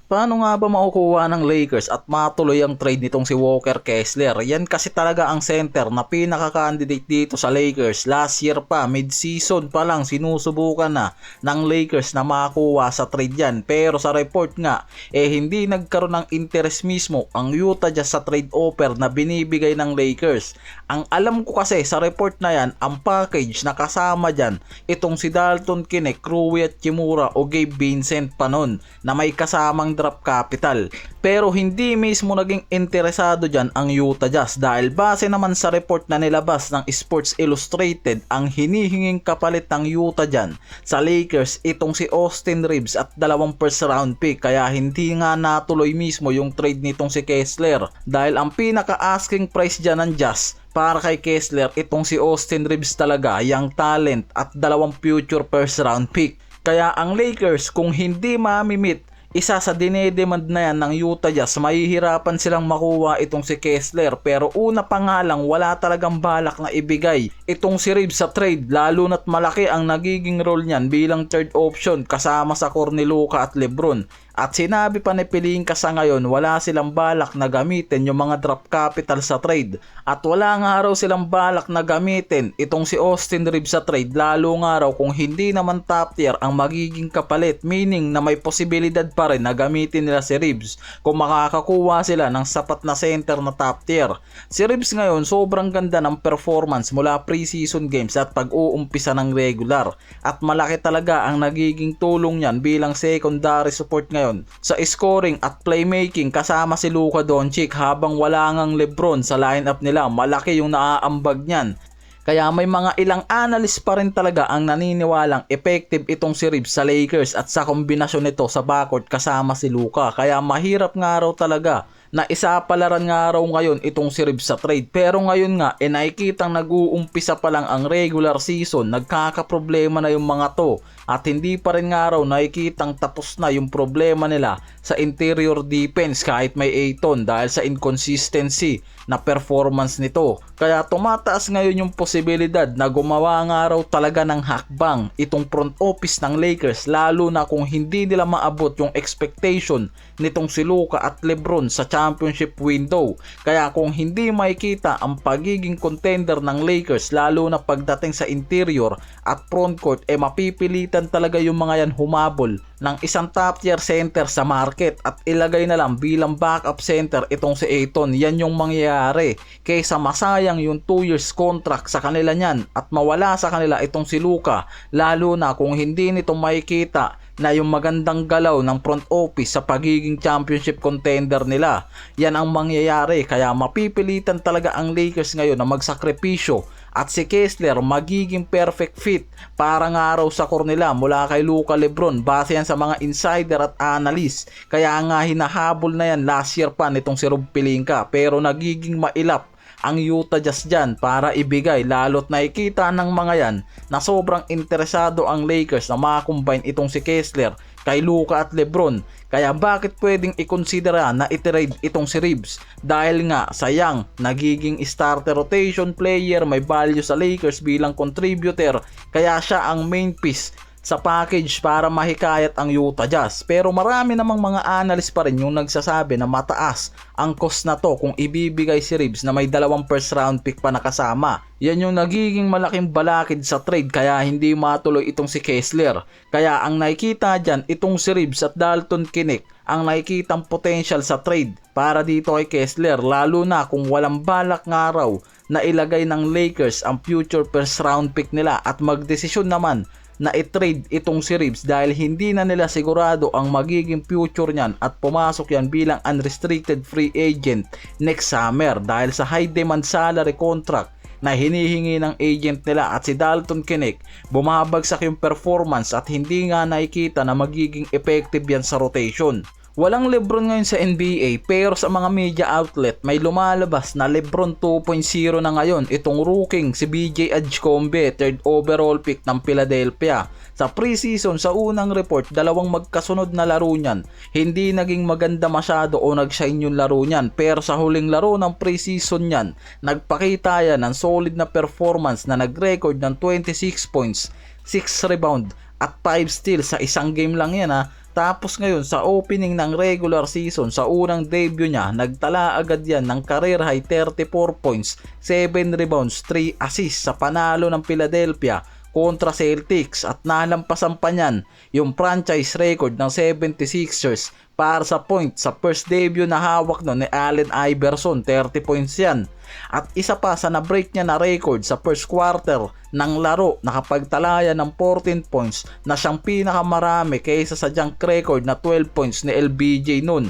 Paano nga ba makukuha ng Lakers at matuloy ang trade nitong si Walker Kessler? Yan kasi talaga ang center na pinaka-candidate dito sa Lakers. Last year pa, mid-season pa lang sinusubukan na ng Lakers na makakuha sa trade yan. Pero sa report nga, hindi nagkaroon ng interest mismo ang Utah Jazz sa trade offer na binibigay ng Lakers. Ang alam ko kasi sa report na yan, ang package na kasama dyan, itong si Dalton Knecht, Rui Hachimura o Gabe Vincent pa nun na may kasamang draft capital. Pero hindi mismo naging interesado dyan ang Utah Jazz dahil base naman sa report na nilabas ng Sports Illustrated, ang hinihinging kapalit ng Utah dyan sa Lakers itong si Austin Reeves at 2 first round pick, kaya hindi nga natuloy mismo yung trade nitong si Kessler dahil ang pinaka-asking price dyan ng Jazz para kay Kessler itong si Austin Reeves talaga, young talent at 2 future first round pick. Kaya ang Lakers kung hindi mamimit isa sa dinedemand na yan ng Utah Jazz, mahihirapan silang makuha itong si Kessler. Pero una pa nga lang, wala talagang balak na ibigay itong si Reeves sa trade, lalo na't malaki ang nagiging role niyan bilang third option kasama sa core ni Luka at Lebron. At sinabi pa ni Pelinka sa ngayon, wala silang balak na gamitin yung mga draft capital sa trade. At wala nga raw silang balak na gamitin itong si Austin Reeves sa trade, lalo nga raw kung hindi naman top tier ang magiging kapalit. Meaning na may posibilidad pa rin na gamitin nila si Reeves kung makakakuha sila ng sapat na center na top tier. Si Reeves ngayon sobrang ganda ng performance mula preseason games at pag-uumpisa ng regular. At malaki talaga ang nagiging tulong niyan bilang secondary support ngayon sa scoring at playmaking kasama si Luka Doncic, habang wala ngang Lebron sa lineup nila. Malaki yung naaambag niyan. Kaya may mga ilang analyst pa rin talaga ang naniniwalang effective itong si Reeves sa Lakers at sa kombinasyon nito sa backcourt kasama si Luka. Kaya mahirap nga raw talaga na isapalaran nga raw ngayon itong si Reeves sa trade. Pero ngayon nga, nakikitang nag-uumpisa pa lang ang regular season, nagkakaproblema na yung mga to. At hindi pa rin nga raw nakikitang tapos na yung problema nila sa interior defense kahit may Ayton dahil sa inconsistency na performance nito. Kaya tumataas ngayon yung posibilidad na gumawa nga raw talaga ng hakbang itong front office ng Lakers, lalo na kung hindi nila maabot yung expectation nitong si Luka at Lebron sa championship window. Kaya kung hindi makikita ang pagiging contender ng Lakers, lalo na pagdating sa interior at frontcourt, mapipilitan talaga yung mga yan humabol ng isang top tier center sa market at ilagay na lang bilang backup center itong si Ayton. Yan yung mangyayari kaysa masayang yung 2 years contract sa kanila niyan at mawala sa kanila itong si Luka, lalo na kung hindi nito makikita na yung magandang galaw ng front office sa pagiging championship contender nila. Yan ang mangyayari, kaya mapipilitan talaga ang Lakers ngayon na magsakripisyo at si Kessler magiging perfect fit para nga raw sa core nila mula kay Luka, Lebron, base yan sa mga insider at analyst. Kaya nga hinahabol na yan last year pa nitong si Rob Pelinka, pero nagiging mailap ang Utah Jazz dyan para ibigay, lalo't nakikita ng mga yan na sobrang interesado ang Lakers na makakombine itong si Kessler kay Luka at Lebron. Kaya bakit pwedeng ikonsidera na itrade itong si Reeves? Dahil nga sayang, nagiging starter rotation player, may value sa Lakers bilang contributor, kaya siya ang main piece sa package para mahikayat ang Utah Jazz. Pero marami namang mga analyst pa rin yung nagsasabi na mataas ang cost na to kung ibibigay si Reeves na may 2 first round pick pa nakasama. Yan yung nagiging malaking balakid sa trade kaya hindi matuloy itong si Kessler. Kaya ang nakikita dyan, itong si Reeves at Dalton Knecht ang nakikitang potential sa trade para dito kay Kessler, lalo na kung walang balak nga raw na ilagay ng Lakers ang future first round pick nila at magdesisyon naman na i-trade itong si Reeves dahil hindi na nila sigurado ang magiging future niyan at pumasok yan bilang unrestricted free agent next summer dahil sa high demand salary contract na hinihingi ng agent nila. At si Dalton Knecht, bumabagsak yung performance at hindi nga nakikita na magiging effective yan sa rotation. Walang Lebron ngayon sa NBA, pero sa mga media outlet may lumalabas na Lebron 2.0 na ngayon itong rookie si BJ Adjcombe, 3rd overall pick ng Philadelphia. Sa preseason, sa unang report, 2 magkasunod na laro niyan. Hindi naging maganda masyado o nag-shine yung laro niyan, pero sa huling laro ng preseason niyan, nagpakita yan ng solid na performance na nag-record ng 26 points, 6 rebound at 5 steals sa isang game lang yan ha. Tapos ngayon sa opening ng regular season, sa unang debut niya, nagtala agad yan ng career high 34 points, 7 rebounds, 3 assists sa panalo ng Philadelphia kontra Celtics at nalampasan pa niyan yung franchise record ng 76ers para sa points sa first debut na hawak no ni Allen Iverson, 30 points yan. At isa pa sa na-break niya na record sa first quarter ng laro, nakapagtalaya ng 14 points na siyang pinakamarami kaysa sa junk record na 12 points ni LBJ nun.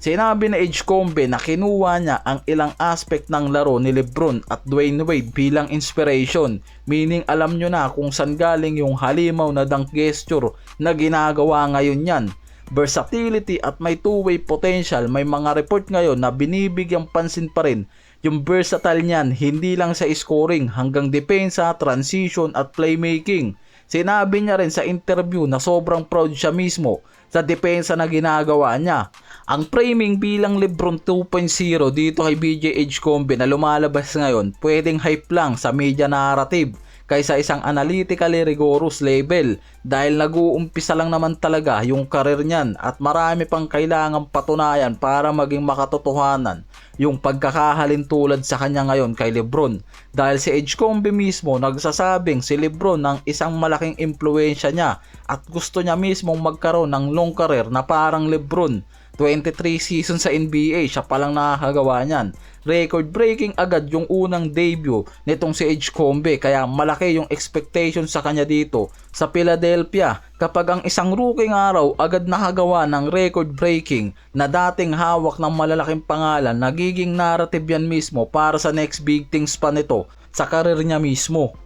Sinabi na Edgecombe na kinuha niya ang ilang aspect ng laro ni LeBron at Dwayne Wade bilang inspiration, meaning alam nyo na kung saan galing yung halimaw na dunk gesture na ginagawa ngayon yan. Versatility at may two-way potential, may mga report ngayon na binibigyang pansin pa rin yung versatile niyan, hindi lang sa scoring hanggang depensa, transition at playmaking. Sinabi niya rin sa interview na sobrang proud siya mismo sa depensa na ginagawa niya. Ang framing bilang LeBron 2.0 dito kay BJ Edgecombe na lumalabas ngayon, pwedeng hype lang sa media narrative kaysa isang analytically rigorous level dahil nag-uumpisa lang naman talaga yung karir niyan at marami pang kailangang patunayan para maging makatotohanan yung pagkakahalin tulad sa kanya ngayon kay LeBron. Dahil si Edgecombe mismo nagsasabing si LeBron ang isang malaking impluwensya niya at gusto niya mismong magkaroon ng long career na parang LeBron. 23 seasons sa NBA, siya palang nakakagawa niyan. Record breaking agad yung unang debut nitong si Edgecombe, kaya malaki yung expectation sa kanya dito sa Philadelphia. Kapag ang isang rookie araw agad nakagawa ng record breaking na dating hawak ng malalaking pangalan, nagiging narrative yan mismo para sa next big things pa nito sa karir niya mismo.